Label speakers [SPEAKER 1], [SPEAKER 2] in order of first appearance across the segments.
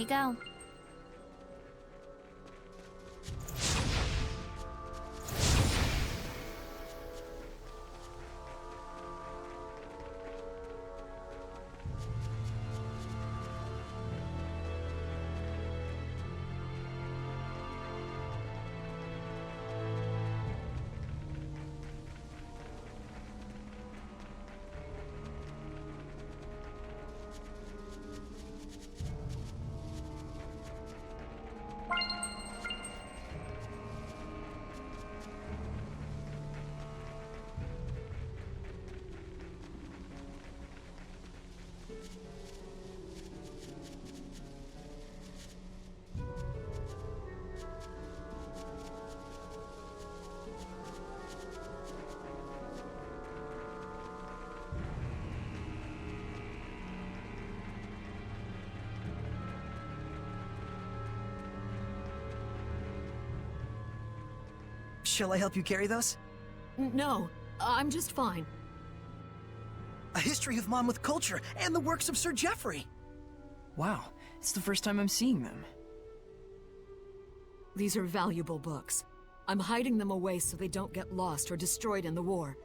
[SPEAKER 1] you go.
[SPEAKER 2] Shall I help you carry those?
[SPEAKER 3] No, I'm just fine.
[SPEAKER 2] A history of Monmouth culture and the works of Sir Geoffrey.
[SPEAKER 4] Wow, it's the first time I'm seeing them.
[SPEAKER 3] These are valuable books. I'm hiding them away so they don't get lost or destroyed in the war.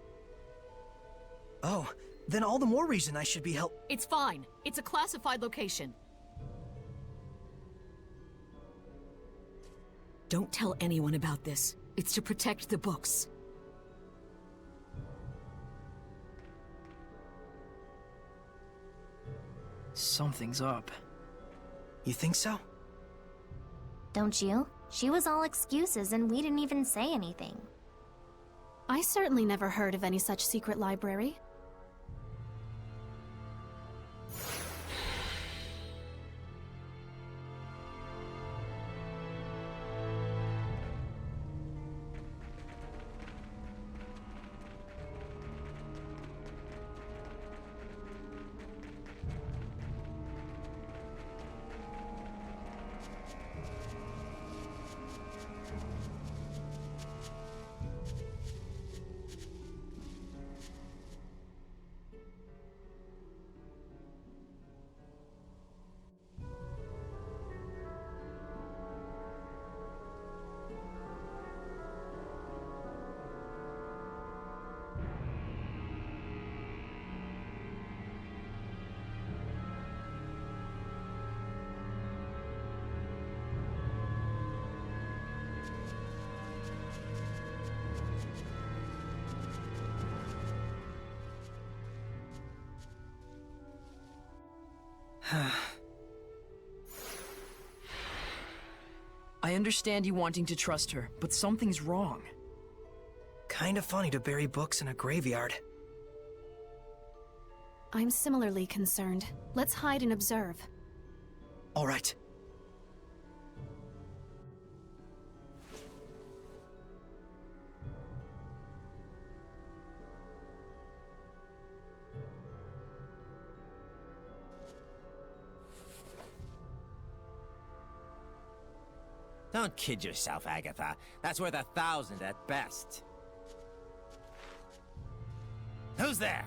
[SPEAKER 2] Oh, then all the more reason I should be help.
[SPEAKER 3] It's fine. It's a classified location. Don't tell anyone about this. It's to protect the books.
[SPEAKER 4] Something's up.
[SPEAKER 2] You think so?
[SPEAKER 1] Don't you? She was all excuses and we didn't even say anything.
[SPEAKER 5] I certainly never heard of any such secret library.
[SPEAKER 4] I understand you wanting to trust her, but something's wrong.
[SPEAKER 2] Kinda funny to bury books in a graveyard.
[SPEAKER 5] I'm similarly concerned. Let's hide and observe.
[SPEAKER 2] All right.
[SPEAKER 6] Don't kid yourself, Agatha. That's worth 1,000 at best. Who's there?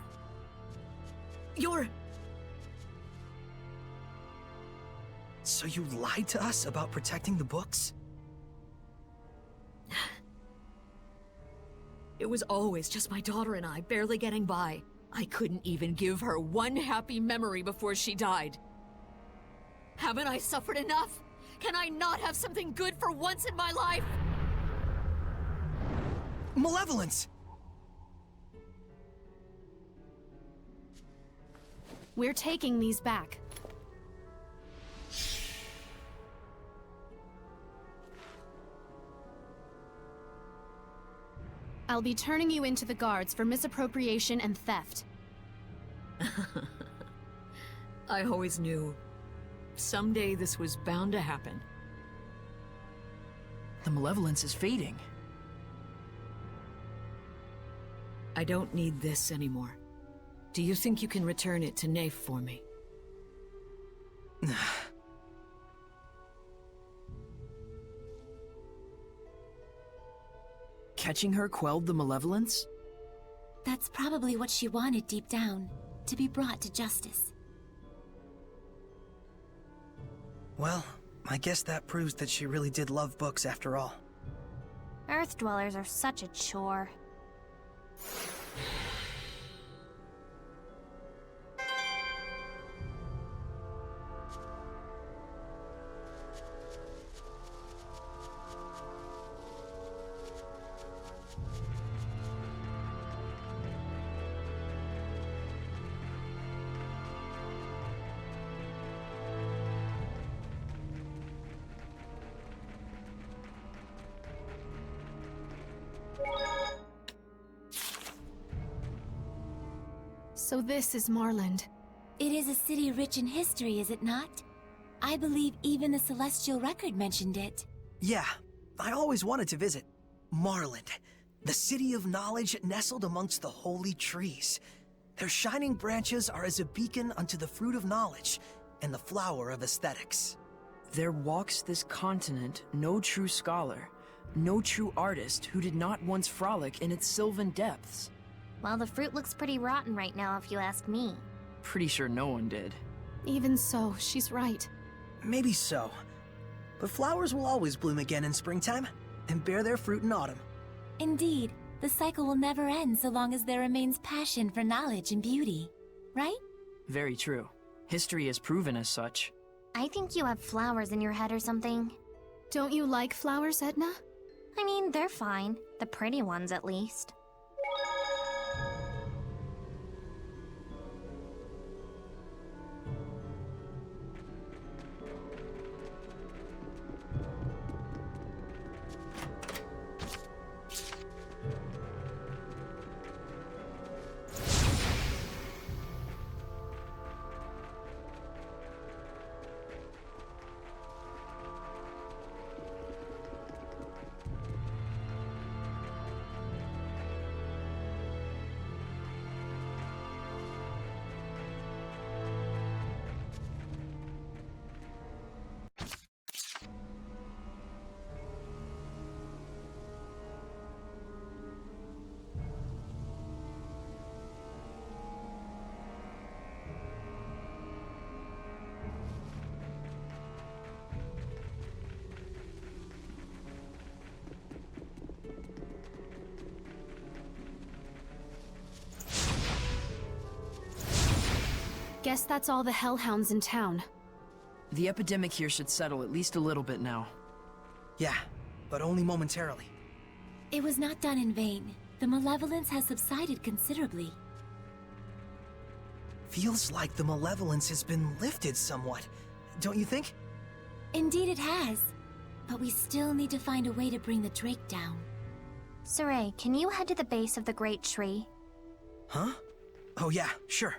[SPEAKER 3] You're...
[SPEAKER 2] So you lied to us about protecting the books?
[SPEAKER 3] It was always just my daughter and I, barely getting by. I couldn't even give her one happy memory before she died. Haven't I suffered enough? Can I not have something good for once in my life?
[SPEAKER 2] Malevolence!
[SPEAKER 5] We're taking these back. I'll be turning you into the guards for misappropriation and theft.
[SPEAKER 3] I always knew. Someday this was bound to happen.
[SPEAKER 4] The malevolence is fading.
[SPEAKER 3] I don't need this anymore. Do you think you can return it to Nafe for me?
[SPEAKER 4] Catching her quelled the malevolence?
[SPEAKER 7] That's probably what she wanted deep down, to be brought to justice.
[SPEAKER 2] Well, I guess that proves that she really did love books after all.
[SPEAKER 1] Earth dwellers are such a chore.
[SPEAKER 5] So this is Marland.
[SPEAKER 7] It is a city rich in history, is it not? I believe even the Celestial Record mentioned it.
[SPEAKER 2] Yeah, I always wanted to visit. Marland, the city of knowledge nestled amongst the holy trees. Their shining branches are as a beacon unto the fruit of knowledge and the flower of aesthetics.
[SPEAKER 4] There walks this continent no true scholar, no true artist who did not once frolic in its sylvan depths.
[SPEAKER 1] Well, the fruit looks pretty rotten right now if you ask me.
[SPEAKER 4] Pretty sure no one did.
[SPEAKER 5] Even so, she's right.
[SPEAKER 2] Maybe so. But flowers will always bloom again in springtime and bear their fruit in autumn.
[SPEAKER 7] Indeed, the cycle will never end so long as there remains passion for knowledge and beauty. Right?
[SPEAKER 4] Very true. History has proven as such.
[SPEAKER 1] I think you have flowers in your head or something.
[SPEAKER 5] Don't you like flowers, Edna?
[SPEAKER 1] I mean, they're fine. The pretty ones, at least.
[SPEAKER 5] Guess that's all the hellhounds in town.
[SPEAKER 4] The epidemic here should settle at least a little bit now.
[SPEAKER 2] Yeah, but only momentarily.
[SPEAKER 7] It was not done in vain. The malevolence has subsided considerably.
[SPEAKER 2] Feels like the malevolence has been lifted somewhat, don't you think?
[SPEAKER 7] Indeed it has. But we still need to find a way to bring the Drake down.
[SPEAKER 1] Saray, can you head to the base of the great tree?
[SPEAKER 2] Huh? Oh yeah, sure.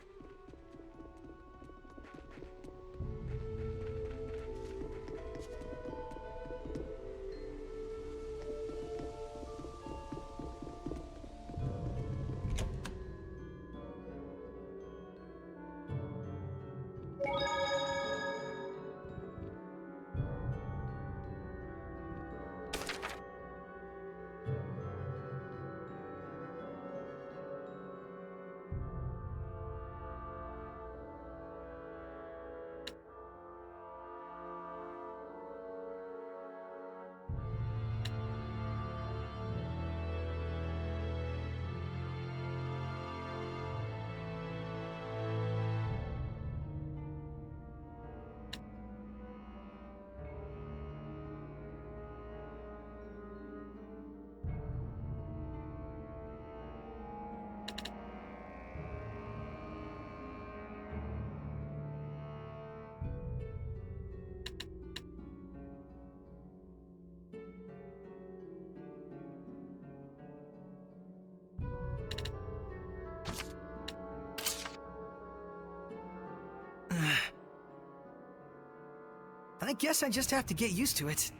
[SPEAKER 2] I guess I just have to get used to it.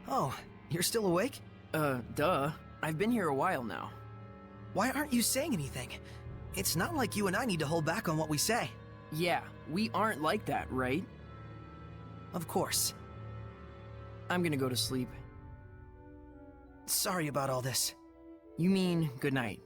[SPEAKER 2] Oh, you're still awake?
[SPEAKER 4] Duh. I've been here a while now.
[SPEAKER 2] Why aren't you saying anything? It's not like you and I need to hold back on what we say.
[SPEAKER 4] Yeah, we aren't like that, right?
[SPEAKER 2] Of course.
[SPEAKER 4] I'm gonna go to sleep.
[SPEAKER 2] Sorry about all this.
[SPEAKER 4] You mean good night?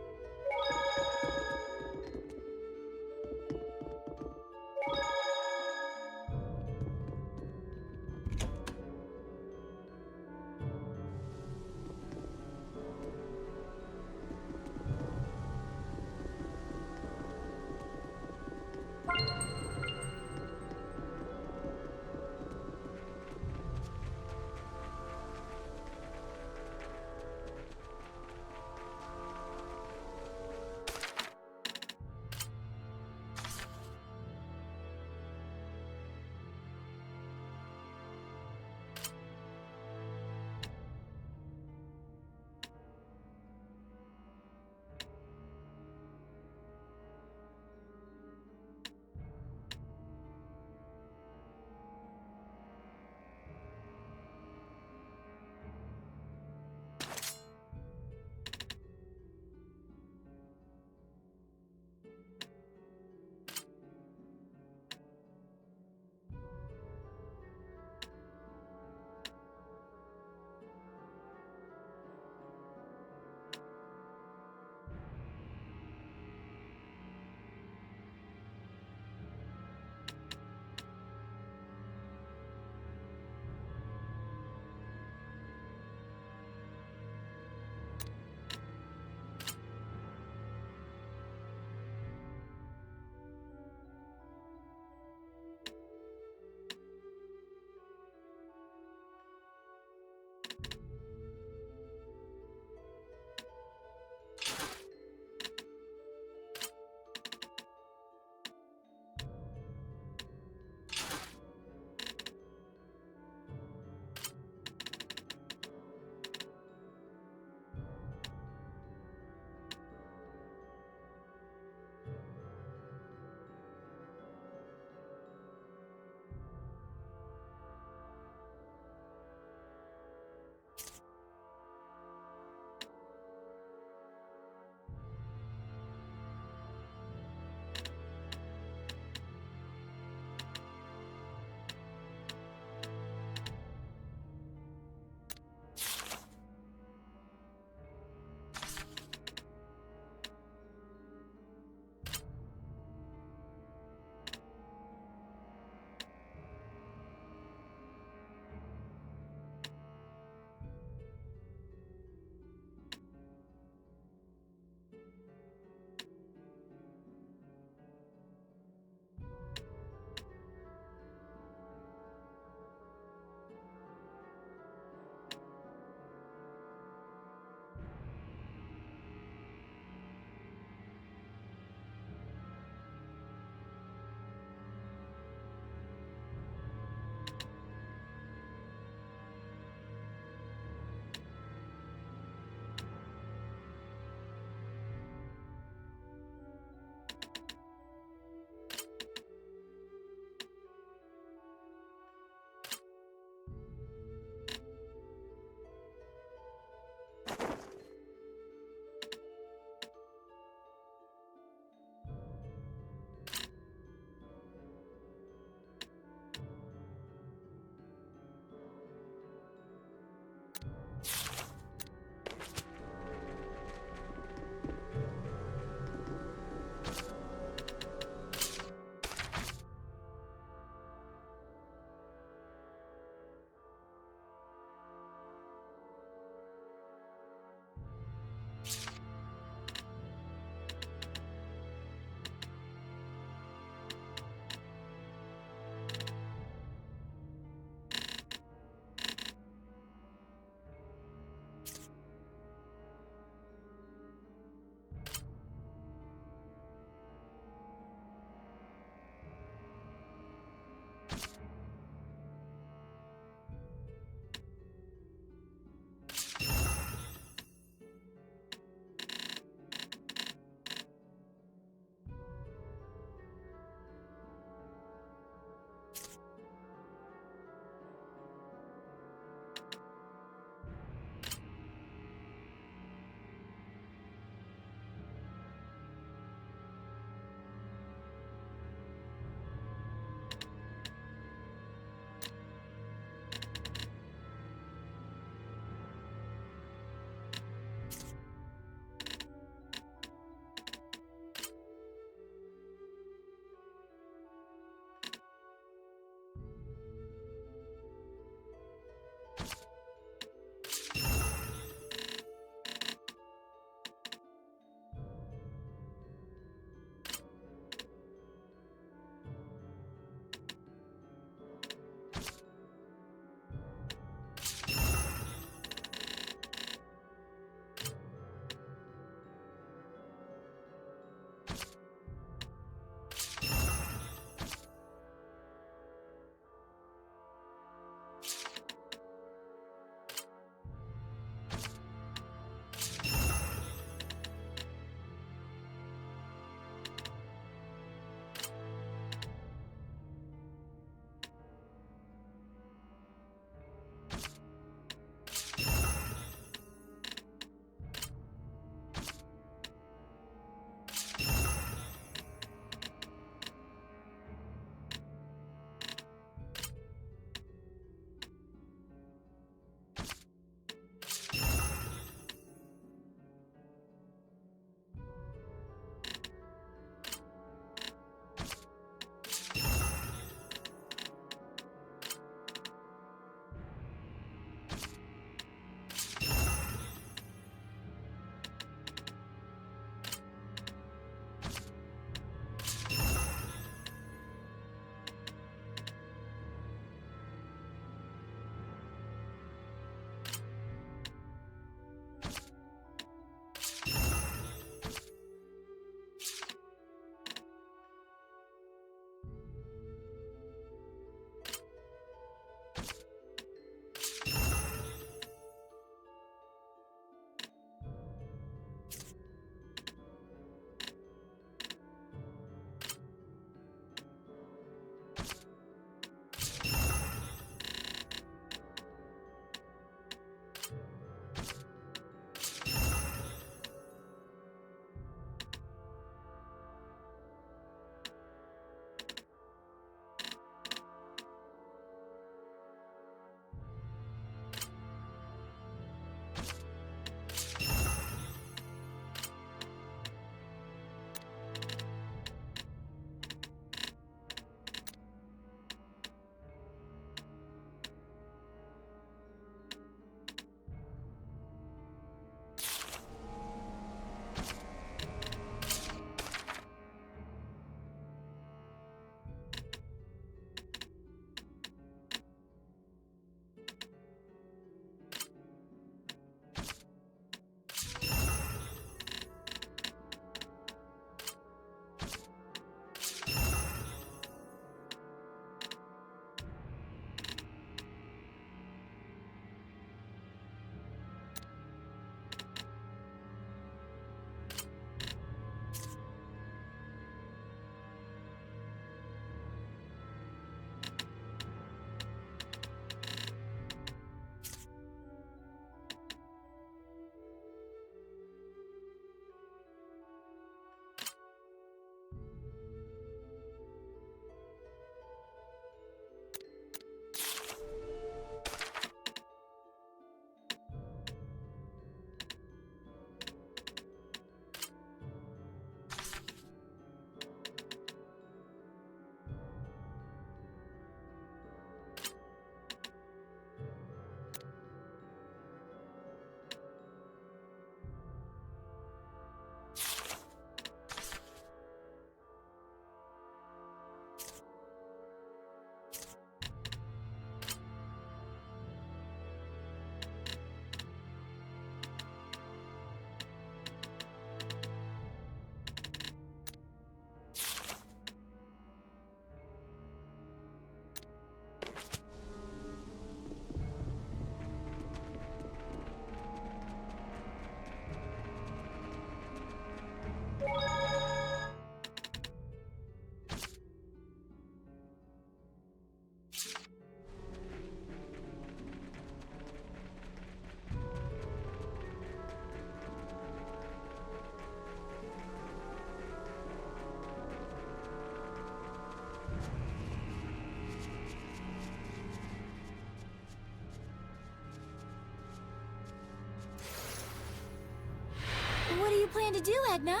[SPEAKER 7] do, Edna?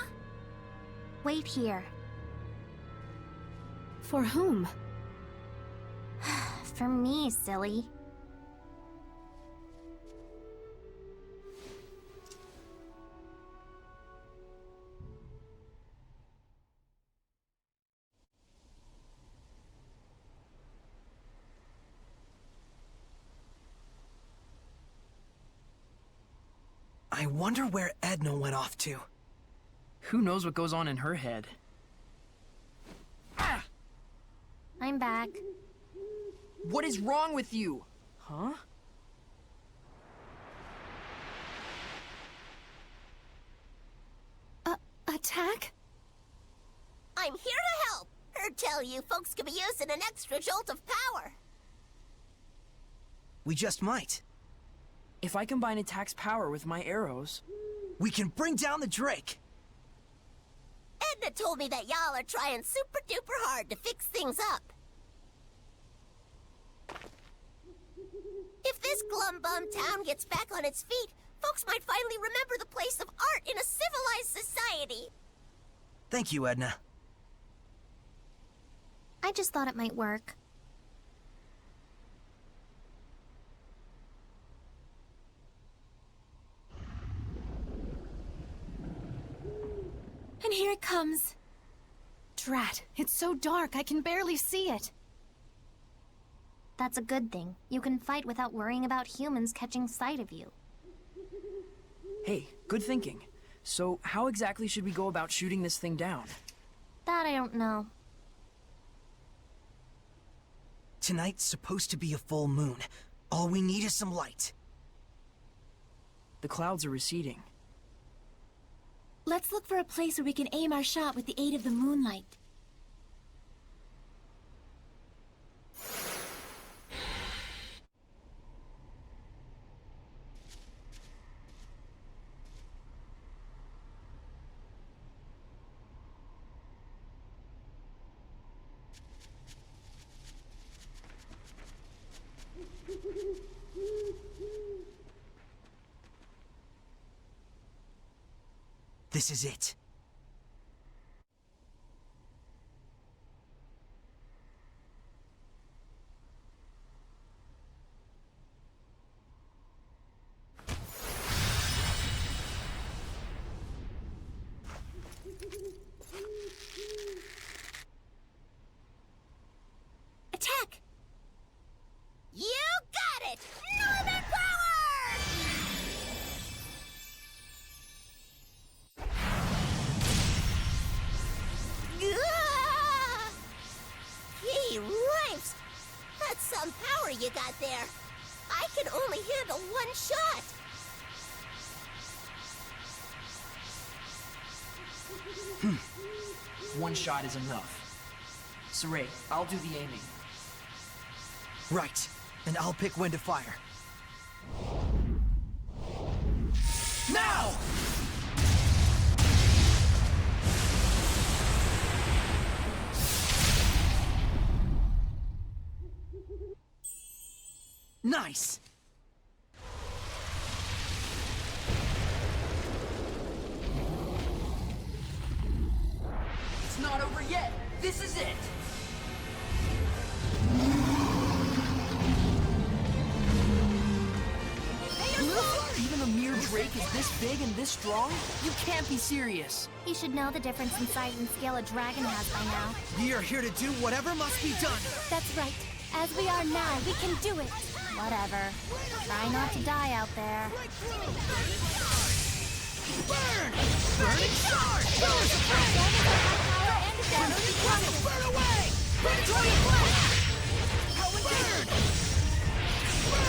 [SPEAKER 1] Wait here.
[SPEAKER 5] For whom?
[SPEAKER 1] For me, silly.
[SPEAKER 2] I wonder where Edna went off to.
[SPEAKER 4] Who knows what goes on in her head? Ah!
[SPEAKER 1] I'm back.
[SPEAKER 4] What is wrong with you? Huh?
[SPEAKER 5] Attack?
[SPEAKER 8] I'm here to help. Heard tell you folks could be using an extra jolt of power.
[SPEAKER 2] We just might.
[SPEAKER 4] If I combine attack's power with my arrows...
[SPEAKER 2] We can bring down the Drake!
[SPEAKER 8] Edna told me that y'all are trying super duper hard to fix things up. If this glum-bum town gets back on its feet, folks might finally remember the place of art in a civilized society.
[SPEAKER 2] Thank you, Edna.
[SPEAKER 1] I just thought it might work.
[SPEAKER 7] And here it comes.
[SPEAKER 5] Drat, it's so dark I can barely see it.
[SPEAKER 1] That's a good thing. You can fight without worrying about humans catching sight of you.
[SPEAKER 4] Hey, good thinking. So, how exactly should we go about shooting this thing down?
[SPEAKER 1] That I don't know.
[SPEAKER 2] Tonight's supposed to be a full moon. All we need is some light.
[SPEAKER 4] The clouds are receding.
[SPEAKER 7] Let's look for a place where we can aim our shot with the aid of the moonlight.
[SPEAKER 2] This is it.
[SPEAKER 8] Attack! You got it! Northern power! Gah! Gee, ripes! That's some power you got there. I can only handle one shot.
[SPEAKER 4] One shot is enough. Saray, I'll do the aiming.
[SPEAKER 2] Right. And I'll pick when to fire. Now! Nice!
[SPEAKER 4] It's not over yet! This is it! Even a mere Drake is this big and this strong? You can't be serious!
[SPEAKER 1] You should know the difference in size and scale a dragon has by now.
[SPEAKER 2] We are here to do whatever must be done.
[SPEAKER 7] That's right. As we are now, we can do it.
[SPEAKER 1] Whatever. Try not to die out there.
[SPEAKER 2] Burn! Burning charge! Burn away! Burn away!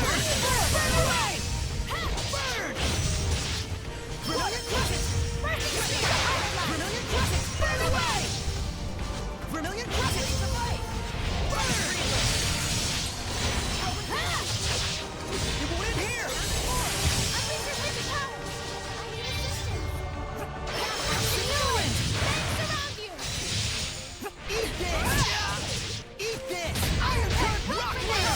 [SPEAKER 2] Burn! Burn away! Burn! Brilliant crescent! Brilliant crescent! Burn away! Brilliant crescent! Burn! It will end here! Eat this! Eat this! Iron Cut Rock Wheel!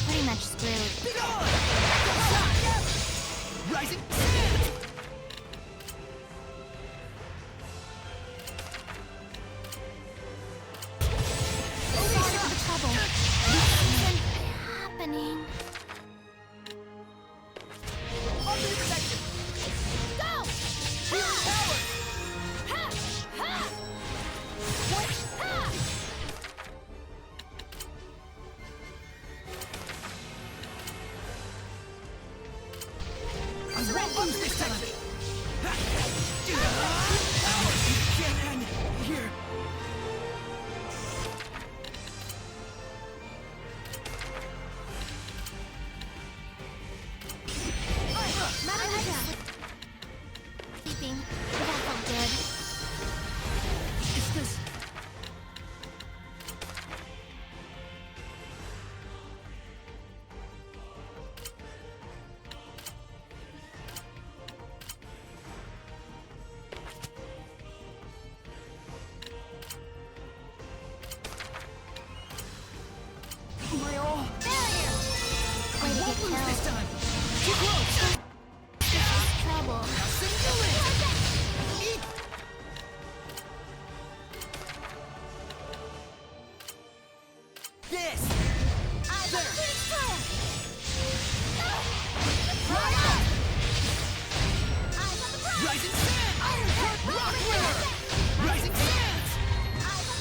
[SPEAKER 1] we're pretty much screwed.
[SPEAKER 2] Rising!
[SPEAKER 1] Sorry for the trouble. This isn't happening. Go! Ha! Ha! Ha! What? Ha!
[SPEAKER 2] I won't lose this time! It can't end here!
[SPEAKER 1] Keeping. That felt good.
[SPEAKER 2] Is this... My all!
[SPEAKER 1] Failure! Way to get
[SPEAKER 2] Lose this
[SPEAKER 1] killed.
[SPEAKER 2] time! Too close!
[SPEAKER 1] Trouble.
[SPEAKER 2] This! Rising Sands! Rock Winner! Rising Sands!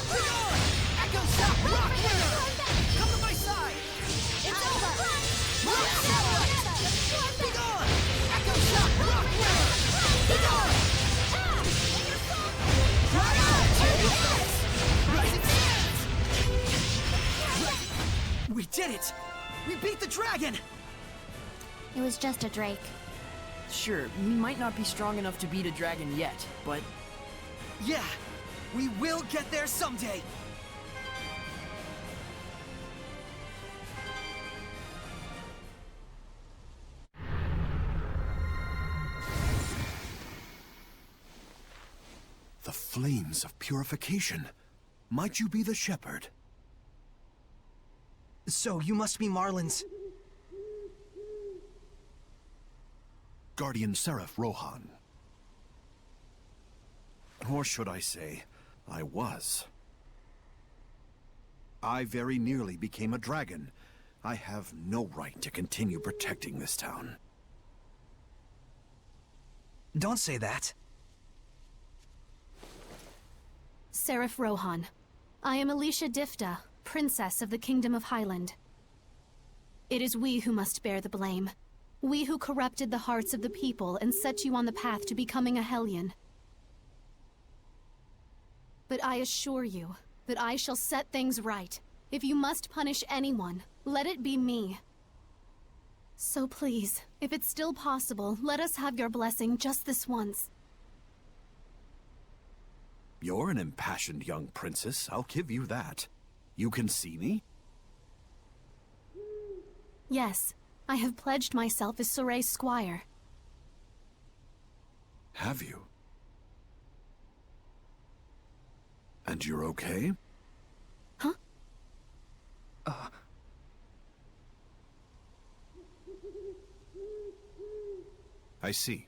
[SPEAKER 2] Bring on! Echo Shock Rock Winner! Come to my side!
[SPEAKER 1] It's over.
[SPEAKER 2] Rock Satellite! Bring on! Echo Shock Rock Winner! Bring on! Rising Sands! We did it! We beat the dragon!
[SPEAKER 1] It was just a drake.
[SPEAKER 4] Sure, we might not be strong enough to beat a dragon yet, but
[SPEAKER 2] Yeah! We will get there someday!
[SPEAKER 9] The flames of purification. Might you be the shepherd?
[SPEAKER 2] So, you must be Marlin's...
[SPEAKER 9] Guardian Seraph Rohan. Or should I say, I was. I very nearly became a dragon. I have no right to continue protecting this town.
[SPEAKER 2] Don't say that.
[SPEAKER 5] Seraph Rohan. I am Alicia Difta, Princess of the Kingdom of Highland. It is we who must bear the blame. We who corrupted the hearts of the people and set you on the path to becoming a Hellion. But I assure you that I shall set things right. If you must punish anyone, let it be me. So please, if it's still possible, let us have your blessing just this once.
[SPEAKER 9] You're an impassioned young princess, I'll give you that. You can see me?
[SPEAKER 5] Yes, I have pledged myself as Soray's squire.
[SPEAKER 9] Have you? And you're okay?
[SPEAKER 5] Huh?
[SPEAKER 9] I see.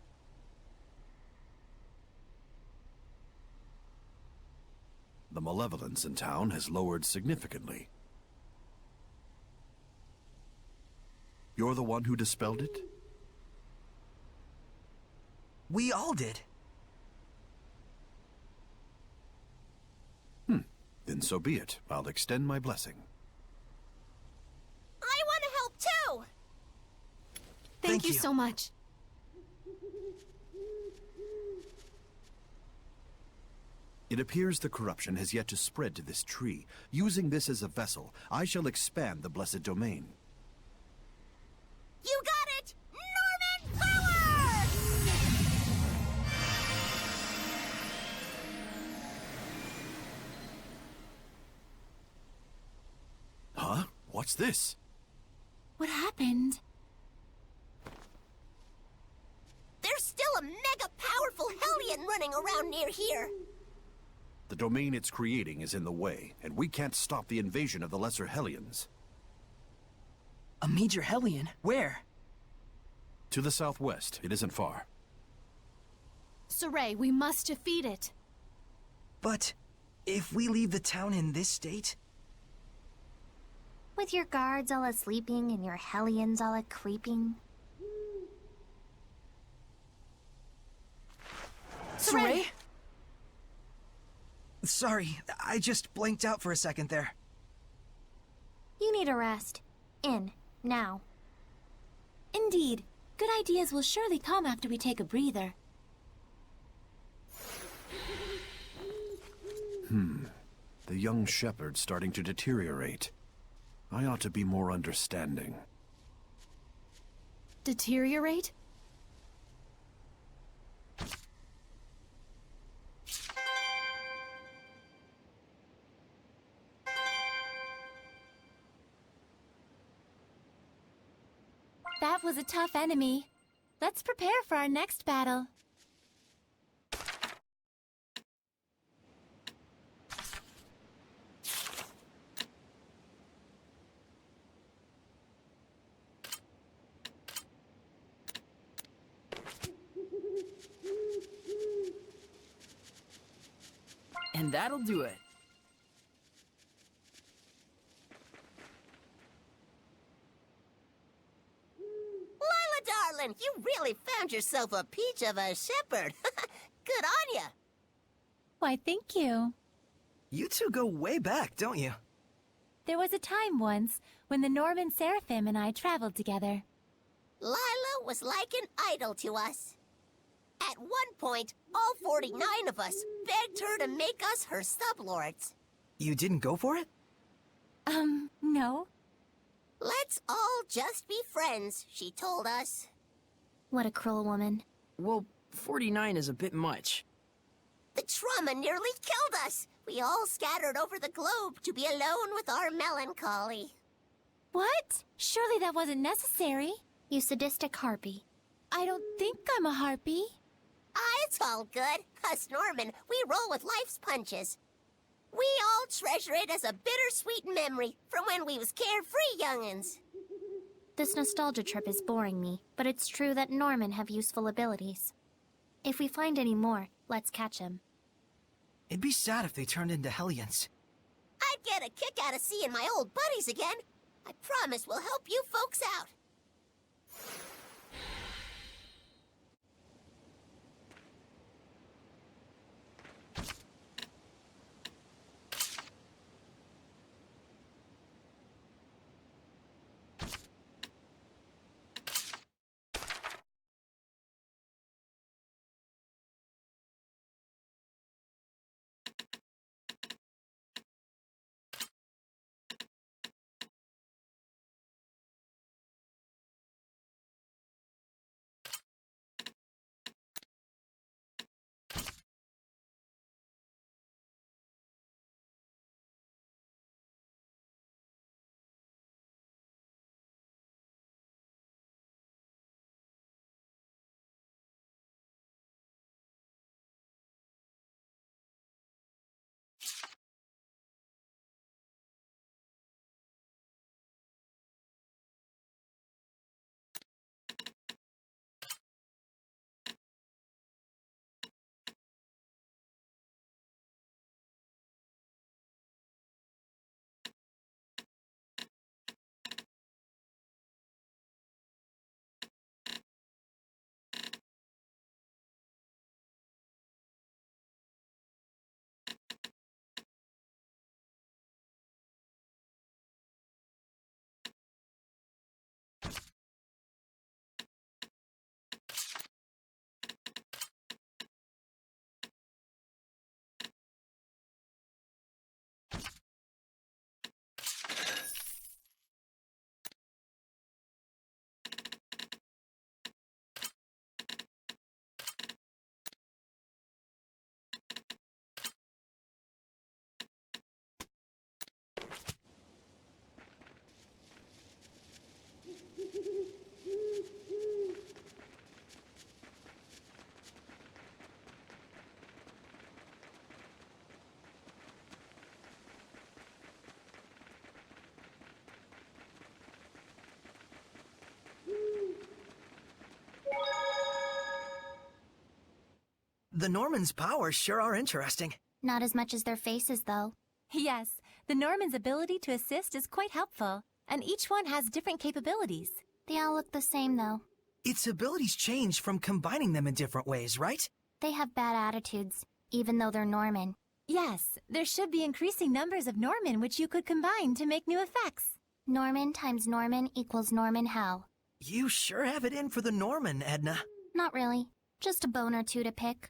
[SPEAKER 9] The malevolence in town has lowered significantly. You're the one who dispelled it?
[SPEAKER 2] We all did.
[SPEAKER 9] Then so be it. I'll extend my blessing.
[SPEAKER 8] I want to help too!
[SPEAKER 5] Thank
[SPEAKER 2] Thank
[SPEAKER 5] you
[SPEAKER 2] you.
[SPEAKER 5] so much.
[SPEAKER 9] It appears the corruption has yet to spread to this tree. Using this as a vessel, I shall expand the blessed domain.
[SPEAKER 8] You got it! Norman Power!
[SPEAKER 9] Huh? What's this?
[SPEAKER 7] What happened?
[SPEAKER 8] There's still a mega powerful Hellion running around near here.
[SPEAKER 9] The domain it's creating is in the way, and we can't stop the invasion of the Lesser Hellions.
[SPEAKER 2] A major Hellion? Where?
[SPEAKER 9] To the southwest. It isn't far.
[SPEAKER 5] Saray, we must defeat it.
[SPEAKER 2] But if we leave the town in this state?
[SPEAKER 1] With your guards all a-sleeping and your hellions all a-creeping.
[SPEAKER 2] Saray? Sorry, I just blanked out for a second there.
[SPEAKER 1] You need a rest. In. Now.
[SPEAKER 7] Indeed. Good ideas will surely come after we take a breather.
[SPEAKER 9] The young shepherd's starting to deteriorate. I ought to be more understanding.
[SPEAKER 5] Deteriorate?
[SPEAKER 7] That was a tough enemy. Let's prepare for our next battle.
[SPEAKER 4] And that'll do it.
[SPEAKER 8] Lila, darling, you really found yourself a peach of a shepherd. Good on ya.
[SPEAKER 7] Why, thank you.
[SPEAKER 2] You two go way back, don't you?
[SPEAKER 7] There was a time once when the Norman Seraphim and I traveled together.
[SPEAKER 8] Lila was like an idol to us. At one point, all 49 of us begged her to make us her sublords.
[SPEAKER 2] You didn't go for it?
[SPEAKER 7] No.
[SPEAKER 8] Let's all just be friends, she told us.
[SPEAKER 1] What a cruel woman.
[SPEAKER 4] Well, 49 is a bit much.
[SPEAKER 8] The trauma nearly killed us. We all scattered over the globe to be alone with our melancholy.
[SPEAKER 7] What? Surely that wasn't necessary.
[SPEAKER 1] You sadistic harpy.
[SPEAKER 7] I don't think I'm a harpy.
[SPEAKER 8] It's all good. Us Norman, we roll with life's punches. We all treasure it as a bittersweet memory from when we was carefree young'uns.
[SPEAKER 1] This nostalgia trip is boring me, but it's true that Norman have useful abilities. If we find any more, let's catch him.
[SPEAKER 2] It'd be sad if they turned into Hellions.
[SPEAKER 8] I'd get a kick out of seeing my old buddies again. I promise we'll help you folks out.
[SPEAKER 2] The Normans' powers sure are interesting.
[SPEAKER 1] Not as much as their faces, though.
[SPEAKER 7] Yes, the Norman's ability to assist is quite helpful, and each one has different capabilities.
[SPEAKER 1] They all look the same, though.
[SPEAKER 2] Its abilities change from combining them in different ways, right?
[SPEAKER 1] They have bad attitudes, even though they're Norman.
[SPEAKER 7] Yes, there should be increasing numbers of Norman which you could combine to make new effects.
[SPEAKER 1] Norman times Norman equals Norman how?
[SPEAKER 2] You sure have it in for the Norman, Edna.
[SPEAKER 1] Not really. Just a bone or two to pick.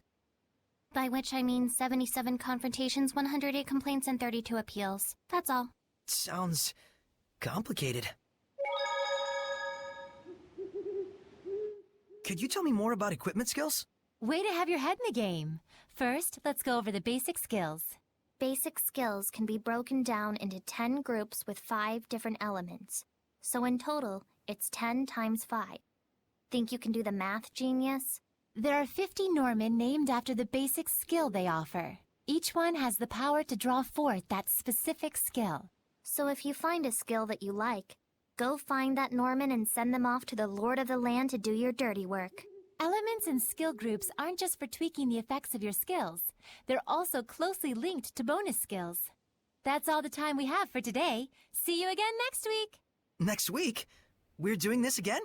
[SPEAKER 1] By which I mean 77 confrontations, 108 complaints, and 32 appeals. That's all.
[SPEAKER 2] Sounds complicated. Could you tell me more about equipment skills?
[SPEAKER 7] Way to have your head in the game. First, let's go over the basic skills.
[SPEAKER 1] Basic skills can be broken down into 10 groups with 5 different elements. So in total, it's 10 times 5. Think you can do the math, genius?
[SPEAKER 7] There are 50 Norman named after the basic skill they offer. Each one has the power to draw forth that specific skill.
[SPEAKER 1] So if you find a skill that you like, go find that Norman and send them off to the Lord of the Land to do your dirty work.
[SPEAKER 7] Elements and skill groups aren't just for tweaking the effects of your skills. They're also closely linked to bonus skills. That's all the time we have for today. See you again next week!
[SPEAKER 2] Next week? We're doing this again?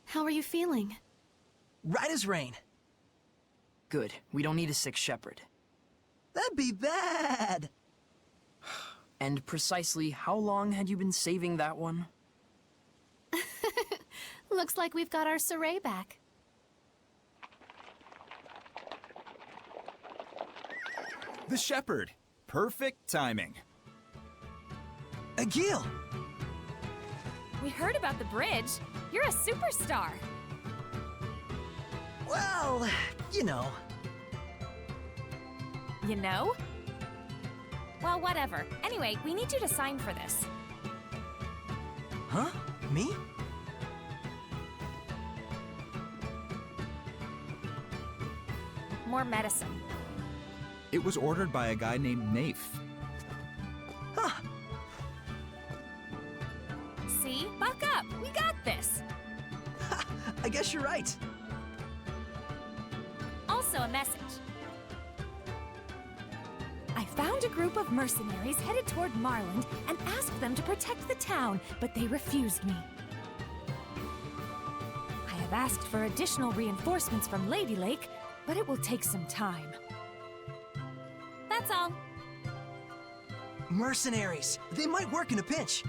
[SPEAKER 5] How are you feeling?
[SPEAKER 2] Right as rain.
[SPEAKER 4] Good. We don't need a sick shepherd.
[SPEAKER 2] That'd be bad!
[SPEAKER 4] And precisely how long had you been saving that one?
[SPEAKER 5] Looks like we've got our Saray back.
[SPEAKER 10] The shepherd. Perfect timing.
[SPEAKER 2] Agil!
[SPEAKER 11] We heard about the bridge. You're a superstar.
[SPEAKER 2] Well, you know.
[SPEAKER 11] You know? Well, whatever. Anyway, we need you to sign for this.
[SPEAKER 2] Huh? Me?
[SPEAKER 11] More medicine.
[SPEAKER 10] It was ordered by a guy named Nafe.
[SPEAKER 2] Huh.
[SPEAKER 11] See? Buck up! We got this!
[SPEAKER 2] I guess you're right.
[SPEAKER 11] Also a message. I found a group of mercenaries headed toward Marland and asked them to protect the town, but they refused me. I have asked for additional reinforcements from Lady Lake, but it will take some time. That's all.
[SPEAKER 2] Mercenaries. They might work in a pinch.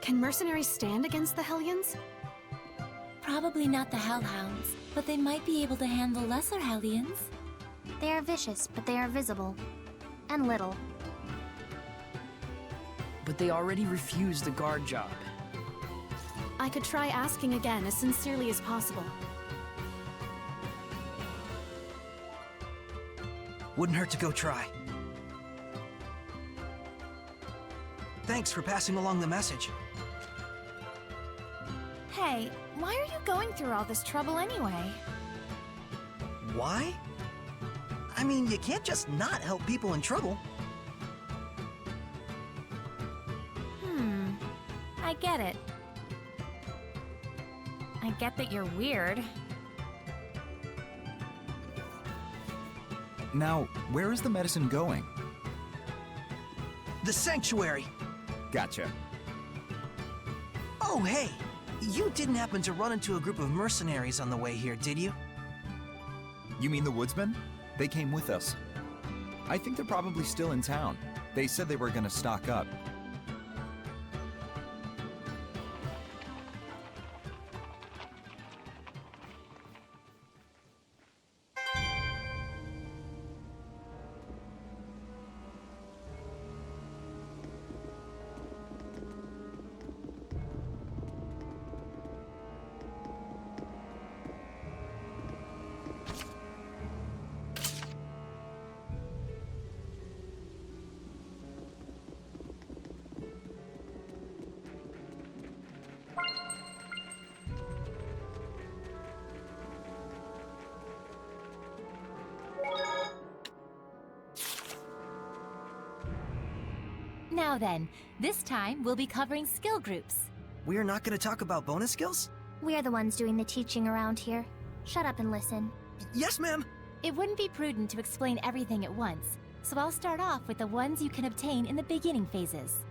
[SPEAKER 5] Can mercenaries stand against the Hellions?
[SPEAKER 7] Probably not the Hellhounds, but they might be able to handle lesser Hellions.
[SPEAKER 1] They are vicious, but they are visible. And little.
[SPEAKER 4] But they already refused the guard job.
[SPEAKER 5] I could try asking again as sincerely as possible.
[SPEAKER 2] Wouldn't hurt to go try. Thanks for passing along the message.
[SPEAKER 11] Hey, why are you going through all this trouble anyway?
[SPEAKER 2] Why? I mean, you can't just not help people in trouble.
[SPEAKER 11] I get it. I get that you're weird.
[SPEAKER 10] Now, where is the medicine going?
[SPEAKER 2] The sanctuary.
[SPEAKER 10] Gotcha.
[SPEAKER 2] Oh, hey! You didn't happen to run into a group of mercenaries on the way here, did you?
[SPEAKER 10] You mean the woodsmen? They came with us. I think they're probably still in town. They said they were gonna stock up.
[SPEAKER 7] Now then, this time we'll be covering skill groups.
[SPEAKER 2] We're not gonna talk about bonus skills?
[SPEAKER 1] We're the ones doing the teaching around here. Shut up and listen.
[SPEAKER 2] Yes, ma'am!
[SPEAKER 7] It wouldn't be prudent to explain everything at once, so I'll start off with the ones you can obtain in the beginning phases.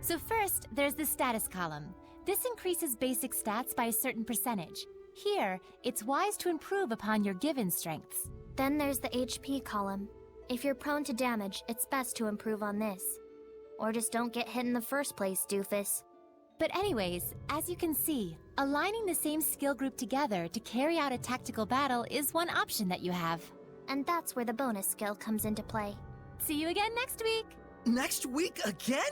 [SPEAKER 7] So first, there's the status column. This increases basic stats by a certain percentage. Here, it's wise to improve upon your given strengths.
[SPEAKER 1] Then there's the HP column. If you're prone to damage, it's best to improve on this. Or just don't get hit in the first place, doofus.
[SPEAKER 7] But anyways, as you can see, aligning the same skill group together to carry out a tactical battle is one option that you have.
[SPEAKER 1] And that's where the bonus skill comes into play.
[SPEAKER 7] See you again next week!
[SPEAKER 2] Next week again?